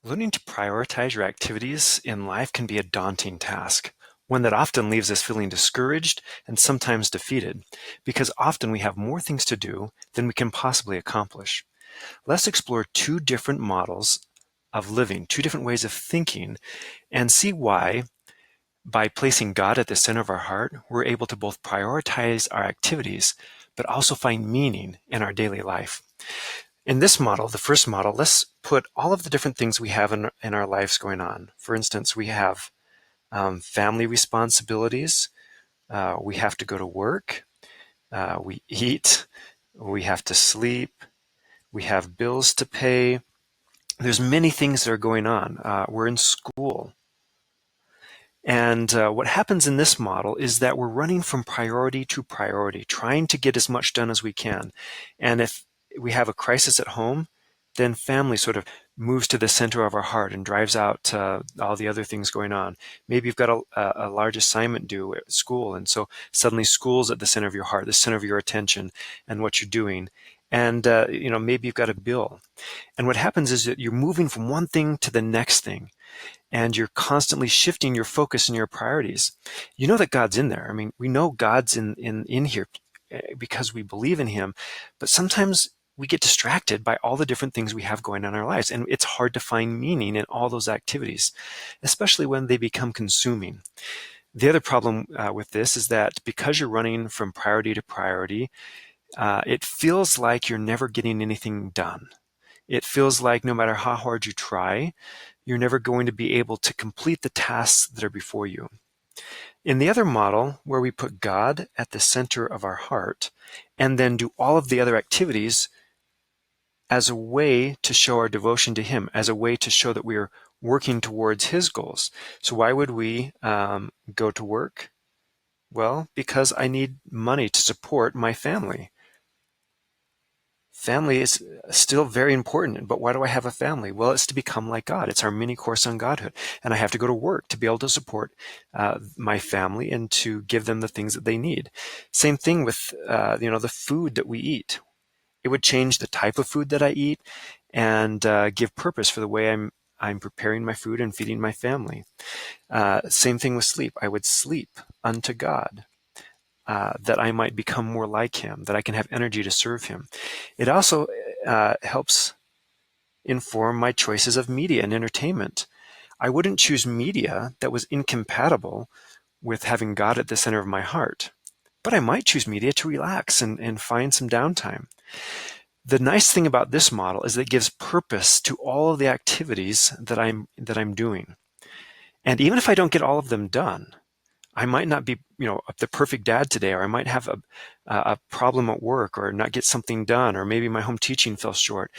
Learning to prioritize your activities in life can be a daunting task, one that often leaves us feeling discouraged and sometimes defeated, because often we have more things to do than we can possibly accomplish. Let's explore two different models of living, two different ways of thinking, and see why, by placing God at the center of our heart, we're able to both prioritize our activities, but also find meaning in our daily life. In this model, the first model, let's put all of the different things we have in our lives going on. For instance, we have family responsibilities. We have to go to work. We eat. We have to sleep. We have bills to pay. There's many things that are going on. We're in school. And what happens in this model is that we're running from priority to priority, trying to get as much done as we can. And if we have a crisis at home, then family sort of moves to the center of our heart and drives out all the other things going on. Maybe you've got a large assignment due at school, and so suddenly school's at the center of your heart, the center of your attention and what you're doing. And maybe you've got a bill. And what happens is that you're moving from one thing to the next thing, and you're constantly shifting your focus and your priorities. You know that God's in there. I mean, we know God's in here because we believe in him, but sometimes we get distracted by all the different things we have going on in our lives, and it's hard to find meaning in all those activities, especially when they become consuming. The other problem with this is that because you're running from priority to priority, it feels like you're never getting anything done. It feels like no matter how hard you try, you're never going to be able to complete the tasks that are before you. In the other model, where we put God at the center of our heart and then do all of the other activities as a way to show our devotion to him, as a way to show that we are working towards his goals. So why would we go to work? Well, because I need money to support my family. Family is still very important, but why do I have a family? Well, it's to become like God. It's our mini course on Godhood. And I have to go to work to be able to support my family and to give them the things that they need. Same thing with the food that we eat. It would change the type of food that I eat and give purpose for the way I'm preparing my food and feeding my family. Same thing with sleep. I would sleep unto God. That I might become more like him, that I can have energy to serve him. It also helps inform my choices of media and entertainment. I wouldn't choose media that was incompatible with having God at the center of my heart, but I might choose media to relax and find some downtime. The nice thing about this model is that it gives purpose to all of the activities that I'm doing. And even if I don't get all of them done, I might not be, the perfect dad today, or I might have a problem at work, or not get something done, or maybe my home teaching fell short.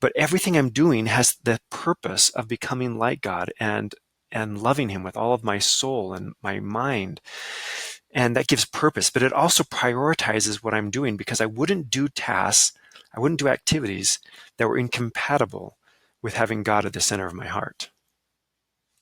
But everything I'm doing has the purpose of becoming like God and loving him with all of my soul and my mind. And that gives purpose, but it also prioritizes what I'm doing, because I wouldn't do activities that were incompatible with having God at the center of my heart.